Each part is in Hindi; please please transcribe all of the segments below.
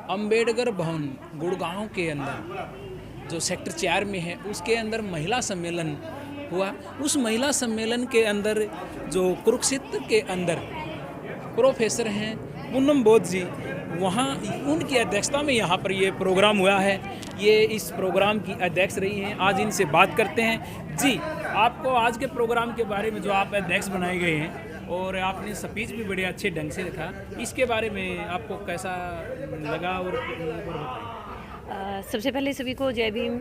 अंबेडकर भवन गुड़गांव के अंदर जो सेक्टर 4 में है उसके अंदर महिला सम्मेलन हुआ। उस महिला सम्मेलन के अंदर जो कुरुक्षेत्र के अंदर प्रोफेसर हैं पूनम बोध जी, वहाँ उनकी अध्यक्षता में यहाँ पर ये प्रोग्राम हुआ है। ये इस प्रोग्राम की अध्यक्ष रही हैं। आज इनसे बात करते हैं। जी, आपको आज के प्रोग्राम के बारे में, जो आप अध्यक्ष बनाए गए हैं और आपने स्पीच भी बड़े अच्छे ढंग से रखा, इसके बारे में आपको कैसा लगा? और सबसे पहले सभी को जय भीम,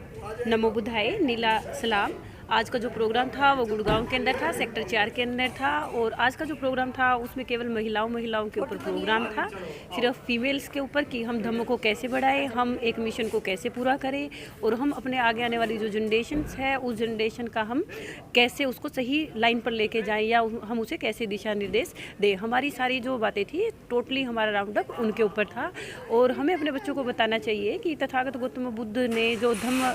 नमो बुद्धाय, नीला सलाम। आज का जो प्रोग्राम था वो गुड़गांव के अंदर था, सेक्टर 4 के अंदर था। और आज का जो प्रोग्राम था उसमें केवल महिलाओं के ऊपर प्रोग्राम था, सिर्फ फीमेल्स के ऊपर कि हम धम्म को कैसे बढ़ाएं, हम एक मिशन को कैसे पूरा करें और हम अपने आगे आने वाली जो जनरेशन्स है उस जनरेशन का हम कैसे उसको सही लाइन पर लेके जाएं या हम उसे कैसे दिशा निर्देश दें। हमारी सारी जो बातें थी टोटली हमारा राउंड अप उनके ऊपर था। और हमें अपने बच्चों को बताना चाहिए कि तथागत गौतम बुद्ध ने जो धम्म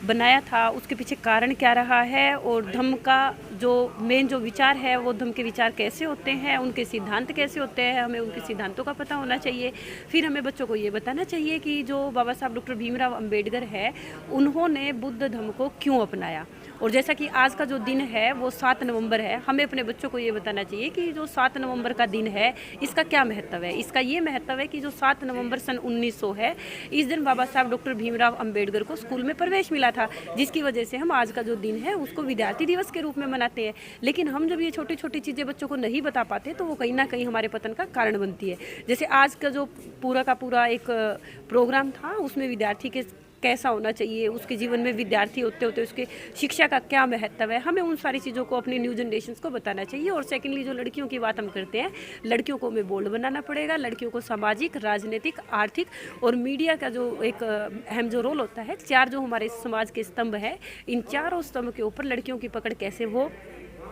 बनाया था उसके पीछे कारण क्या रहा है और धम्म का जो मेन जो विचार है वो धम्म के विचार कैसे होते हैं, उनके सिद्धांत कैसे होते हैं, हमें उनके सिद्धांतों का पता होना चाहिए। फिर हमें बच्चों को ये बताना चाहिए कि जो बाबा साहब डॉक्टर भीमराव अंबेडकर है उन्होंने बुद्ध धम्म को क्यों अपनाया। और जैसा कि आज का जो दिन है वो 7 नवंबर है, हमें अपने बच्चों को ये बताना चाहिए कि जो 7 नवंबर का दिन है इसका क्या महत्व है। इसका ये महत्व है कि जो 7 नवंबर सन 1900 है, इस दिन बाबा साहब डॉक्टर भीमराव अंबेडकर को स्कूल में प्रवेश मिला था, जिसकी वजह से हम आज का जो दिन है उसको विद्यार्थी दिवस के रूप में मनाते हैं। लेकिन हम जब ये छोटी छोटी चीज़ें बच्चों को नहीं बता पाते तो वो कहीं ना कहीं हमारे पतन का कारण बनती है। जैसे आज का जो पूरा का पूरा एक प्रोग्राम था उसमें विद्यार्थी के कैसा होना चाहिए, उसके जीवन में विद्यार्थी होते होते उसके शिक्षा का क्या महत्व है, हमें उन सारी चीज़ों को अपनी न्यू जनरेशन को बताना चाहिए। और सेकेंडली जो लड़कियों की बात हम करते हैं, लड़कियों को हमें बोल्ड बनाना पड़ेगा। लड़कियों को सामाजिक, राजनीतिक, आर्थिक और मीडिया का जो एक अहम जो रोल होता है, 4 जो हमारे समाज के स्तंभ है, इन चारों स्तंभ के ऊपर लड़कियों की पकड़ कैसे हो,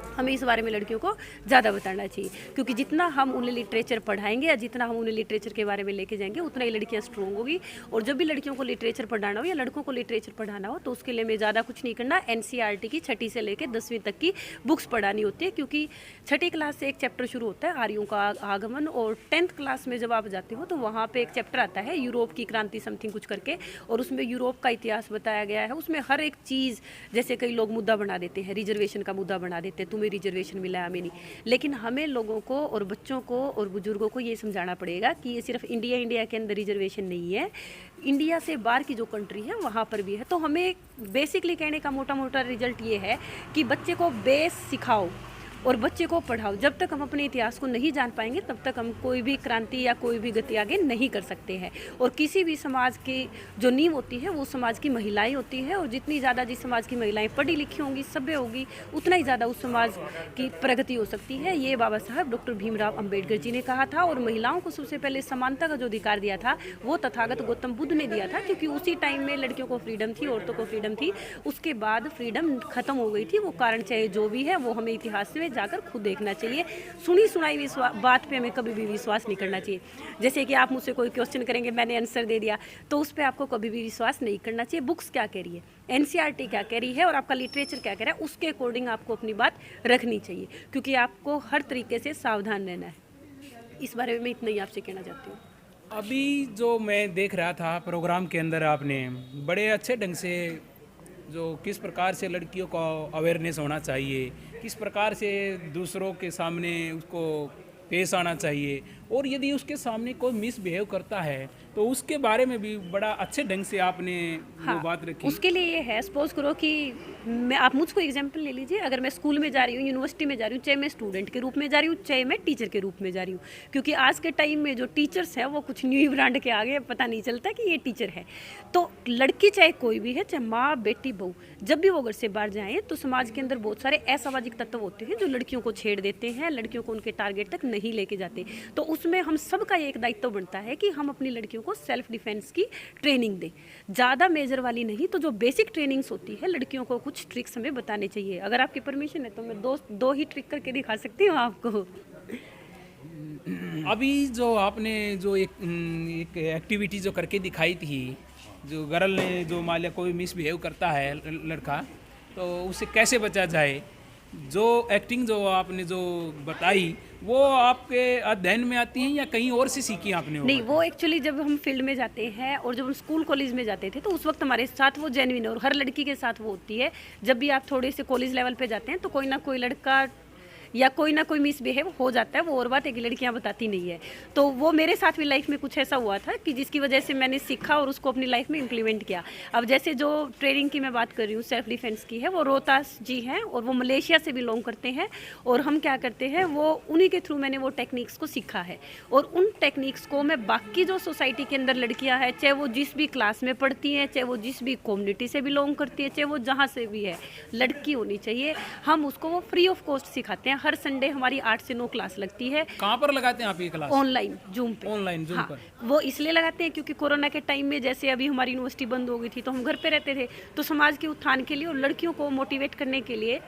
हमें इस बारे में लड़कियों को ज़्यादा बताना चाहिए। क्योंकि जितना हम उन्हें लिटरेचर पढ़ाएंगे या जितना हम उन्हें लिटरेचर के बारे में लेके जाएंगे उतना ही लड़कियां स्ट्रोंग होगी। और जब भी लड़कियों को लिटरेचर पढ़ाना हो या लड़कों को लिटरेचर पढ़ाना हो तो उसके लिए हमें ज़्यादा कुछ नहीं करना, NCERT की 6ठी से लेकर 10वीं तक की बुक्स पढ़ानी होती है। क्योंकि 6ठी क्लास से एक चैप्टर शुरू होता है आर्यों का आगमन, और 10th क्लास में जब आप जाते हो तो वहाँ पर एक चैप्टर आता है यूरोप की क्रांति समथिंग कुछ करके, और उसमें यूरोप का इतिहास बताया गया है। उसमें हर एक चीज़, जैसे कई लोग मुद्दा बना देते हैं, रिजर्वेशन का मुद्दा बना देते हैं, तुम्हें रिजर्वेशन मिला हमें नहीं। लेकिन हमें लोगों को और बच्चों को और बुजुर्गों को ये समझाना पड़ेगा कि ये सिर्फ इंडिया के अंदर रिजर्वेशन नहीं है, इंडिया से बाहर की जो कंट्री है वहाँ पर भी है। तो हमें बेसिकली कहने का मोटा मोटा रिजल्ट ये है कि बच्चे को बेस सिखाओ और बच्चे को पढ़ाओ। जब तक हम अपने इतिहास को नहीं जान पाएंगे तब तक हम कोई भी क्रांति या कोई भी गति आगे नहीं कर सकते हैं। और किसी भी समाज की जो नींव होती है वो समाज की महिलाएं होती है, और जितनी ज़्यादा जिस समाज की महिलाएं पढ़ी लिखी होंगी, सभ्य होगी, उतना ही ज़्यादा उस समाज की प्रगति हो सकती है। ये बाबा साहब डॉक्टर भीमराव अंबेडकर जी ने कहा था। और महिलाओं को सबसे पहले समानता का जो अधिकार दिया था वो तथागत गौतम बुद्ध ने दिया था, क्योंकि उसी टाइम में लड़कियों को फ्रीडम थी, औरतों को फ्रीडम थी। उसके बाद फ्रीडम खत्म हो गई थी। वो कारण चाहे जो भी है वो हमें इतिहास में जाकर खुद देखना चाहिए। सुनी सुनाई बात पे हमें कभी भी विश्वास नहीं करना चाहिए। जैसे कि आप मुझसे कोई क्वेश्चन करेंगे, मैंने आंसर दे दिया, तो उस पर आपको कभी भी विश्वास नहीं करना चाहिए। बुक्स क्या कह रही है, NCERT क्या कह रही है और आपका लिटरेचर क्या कह रहा है, उसके अकॉर्डिंग आपको अपनी बात रखनी चाहिए, क्योंकि आपको हर तरीके से सावधान रहना है। इस बारे में मैं इतना ही आपसे कहना चाहती हूँ। अभी जो मैं देख रहा था प्रोग्राम के अंदर, आपने बड़े अच्छे ढंग से जो किस प्रकार से लड़कियों को अवेयरनेस होना चाहिए, किस प्रकार से दूसरों के सामने उसको पेश आना चाहिए, और यदि उसके सामने कोई मिसबिहेव करता है तो उसके बारे में भी बड़ा अच्छे ढंग से आपने वो बात रखी। उसके लिए ये है, सपोज करो कि आप मुझको एग्जांपल ले लीजिए, अगर मैं स्कूल में जा रही हूँ, यूनिवर्सिटी में जा रही हूँ, चाहे मैं स्टूडेंट के रूप में जा रही हूँ, चाहे मैं टीचर के रूप में जा रही हूँ, क्योंकि आज के टाइम में जो टीचर्स हैं वो कुछ न्यू ब्रांड के आगे पता नहीं चलता कि ये टीचर है। तो लड़की चाहे कोई भी है, चाहे माँ बेटी बहू, जब भी वो घर से बाहर जाएँ तो समाज के अंदर बहुत सारे असामाजिक तत्व होते हैं जो लड़कियों को छेड़ देते हैं, लड़कियों को उनके टारगेट तक नहीं लेके जाते। तो उसमें हम सबका एक दायित्व बनता है कि हम अपनी लड़कियों को सेल्फ डिफेंस की ट्रेनिंग दें, ज़्यादा मेजर वाली नहीं, तो जो बेसिक ट्रेनिंग्स होती है लड़कियों को कुछ ट्रिक्स हमें बताने चाहिए। अगर आपकी परमिशन है तो मैं दो ही ट्रिक करके दिखा सकती हूँ आपको। अभी जो आपने जो एक एक्टिविटी जो करके दिखाई थी, जो गर्ल ने जो मान लिया कोई मिसबिहेव करता है लड़का, तो उसे कैसे बचा जाए, जो एक्टिंग जो आपने जो बताई वो आपके अध्ययन में आती है या कहीं और से सीखी आपने? नहीं, वो एक्चुअली जब हम फील्ड में जाते हैं और जब हम स्कूल कॉलेज में जाते थे तो उस वक्त हमारे साथ वो जेन्युइन है, और हर लड़की के साथ वो होती है। जब भी आप थोड़े से कॉलेज लेवल पे जाते हैं तो कोई ना कोई लड़का या कोई ना कोई मिसबिहेव हो जाता है, वो और बात है कि लड़कियां बताती नहीं है। तो वो मेरे साथ भी लाइफ में कुछ ऐसा हुआ था कि जिसकी वजह से मैंने सीखा और उसको अपनी लाइफ में इम्प्लीमेंट किया। अब जैसे जो ट्रेनिंग की मैं बात कर रही हूँ सेल्फ डिफेंस की है, वो रोहतास जी हैं और वो मलेशिया से बिलोंग करते हैं। और हम क्या करते हैं, वो उन्हीं के थ्रू मैंने वो टेक्निक्स को सीखा है, और उन टेक्निक्स को मैं बाकी जो सोसाइटी के अंदर लड़कियाँ हैं, चाहे वो जिस भी क्लास में पढ़ती हैं, चाहे वो जिस भी कम्युनिटी से बिलोंग करती है, चाहे वो जहाँ से भी है, लड़की होनी चाहिए, हम उसको वो फ्री ऑफ कॉस्ट सिखाते हैं। हर संडे हमारी 8 से 9 क्लास लगती है। कहाँ पर लगाते हैं आप ये क्लास? ऑनलाइन जूम पे। ऑनलाइन जूम हाँ, पर। वो इसलिए लगाते हैं क्योंकि कोरोना के टाइम में जैसे अभी हमारी यूनिवर्सिटी बंद हो गई थी तो हम घर पे रहते थे, तो समाज के उत्थान के लिए और लड़कियों को मोटिवेट करने के लिए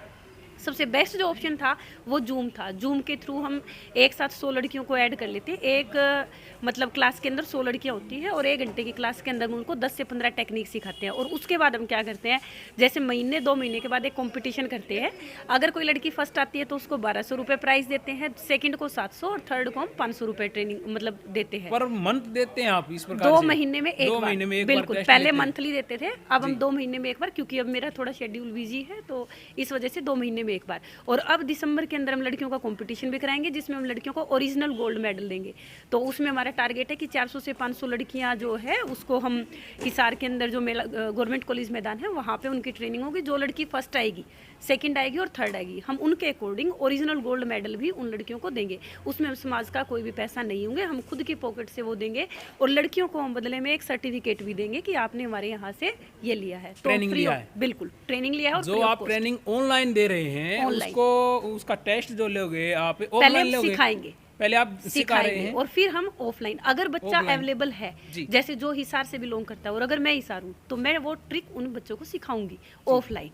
सबसे बेस्ट जो ऑप्शन था वो जूम था। जूम के थ्रू हम एक साथ 100 लड़कियों को ऐड कर लेते हैं। एक मतलब क्लास के अंदर 100 लड़कियां होती हैं और 1 घंटे की क्लास के अंदर हम उनको 10 से 15 टेक्निक सिखाते हैं। और उसके बाद हम क्या करते हैं, जैसे महीने 2 महीने के बाद एक कंपटीशन करते हैं। अगर कोई लड़की फर्स्ट आती है तो उसको 1200 रुपये प्राइस देते हैं, सेकंड को 700 और थर्ड को हम 500 रुपये ट्रेनिंग मतलब देते हैं। पर मंथ देते हैं आप इस प्रकार 2 से? महीने में एक 2 बार। महीने में एक बिल्कुल, बार पहले मंथली देते थे, अब हम 2 महीने में एक बार, क्योंकि अब मेरा थोड़ा शेड्यूल बिजी है तो इस वजह से 2 महीने में एक बार। और अब दिसंबर के अंदर हम लड़कियों का कंपटीशन भी कराएंगे जिसमें हम लड़कियों को ओरिजिनल गोल्ड मेडल देंगे। तो उसमें हमारा टारगेट है कि 400 से 500 लड़कियां जो है उसको हम हिसार के अंदर जो मेला गवर्नमेंट कॉलेज मैदान है वहाँ पे उनकी ट्रेनिंग होगी। जो लड़की फर्स्ट आएगी, सेकंड आएगी और थर्ड आएगी, हम उनके अकॉर्डिंग ओरिजिनल गोल्ड मेडल भी उन लड़कियों को देंगे। उसमें हम समाज का कोई भी पैसा नहीं होंगे, हम खुद की पॉकेट से वो देंगे। और लड़कियों को हम बदले में एक सर्टिफिकेट भी देंगे कि आपने हमारे यहाँ से ये लिया है, तो ट्रेनिंग लिया है। बिल्कुल ट्रेनिंग लिया है। और जो आप ट्रेनिंग ऑनलाइन दे रहे हैं उसको उसका टेस्ट जो लोगे आप पहले ऑफलाइन हम लोगे? सिखाएंगे, पहले आप सिखा रहे हैं और फिर हम ऑफलाइन, अगर बच्चा अवेलेबल है, जी। जैसे जो हिसार से बिलोंग करता है और अगर मैं हिसार हूँ तो मैं वो ट्रिक उन बच्चों को सिखाऊंगी ऑफलाइन।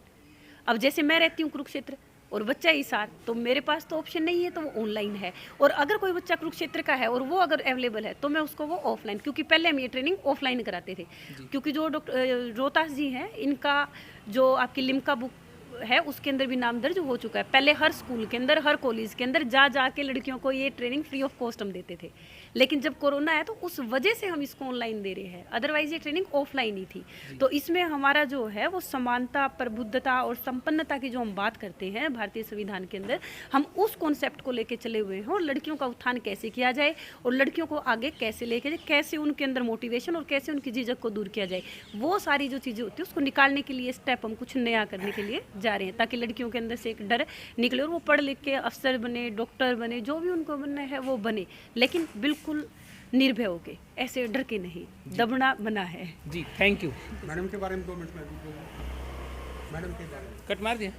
अब जैसे मैं रहती हूँ कुरुक्षेत्र और बच्चा हिसार, तो मेरे पास तो ऑप्शन नहीं है, तो वो ऑनलाइन है। और अगर कोई बच्चा कुरुक्षेत्र का है और वो अगर अवेलेबल है तो मैं उसको वो ऑफलाइन, क्योंकि पहले हम ये ट्रेनिंग ऑफलाइन कराते थे, क्योंकि जो डॉक्टर रोहतास जी हैं इनका जो आपकी लिम्का बुक है उसके अंदर भी नाम दर्ज हो चुका है। पहले हर स्कूल के अंदर, हर कॉलेज के अंदर जा के लड़कियों को ये ट्रेनिंग फ्री ऑफ कॉस्ट हम देते थे, लेकिन जब कोरोना है तो उस वजह से हम इसको ऑनलाइन दे रहे हैं, अदरवाइज ये ट्रेनिंग ऑफलाइन ही थी। तो इसमें हमारा जो है वो समानता, प्रबुद्धता और संपन्नता की जो हम बात करते हैं भारतीय संविधान के अंदर, हम उस कॉन्सेप्ट को लेके चले हुए हैं। और लड़कियों का उत्थान कैसे किया जाए और लड़कियों को आगे कैसे लेके जाए, कैसे उनके अंदर मोटिवेशन और कैसे उनकी झिझक को दूर किया जाए, वो सारी जो चीज़ें होती है उसको निकालने के लिए स्टेप हम कुछ नया करने के लिए जा रहे हैं, ताकि लड़कियों के अंदर से एक डर निकले और वो पढ़ लिख के अफसर बने, डॉक्टर बने, जो भी उनको बनना है वो बने, लेकिन बिल्कुल निर्भय होके, ऐसे डर के नहीं, दबना बना है। जी। थैंक यू मैडम के बारे में 2 मिनट में मैडम के बारे में कट मार दिया।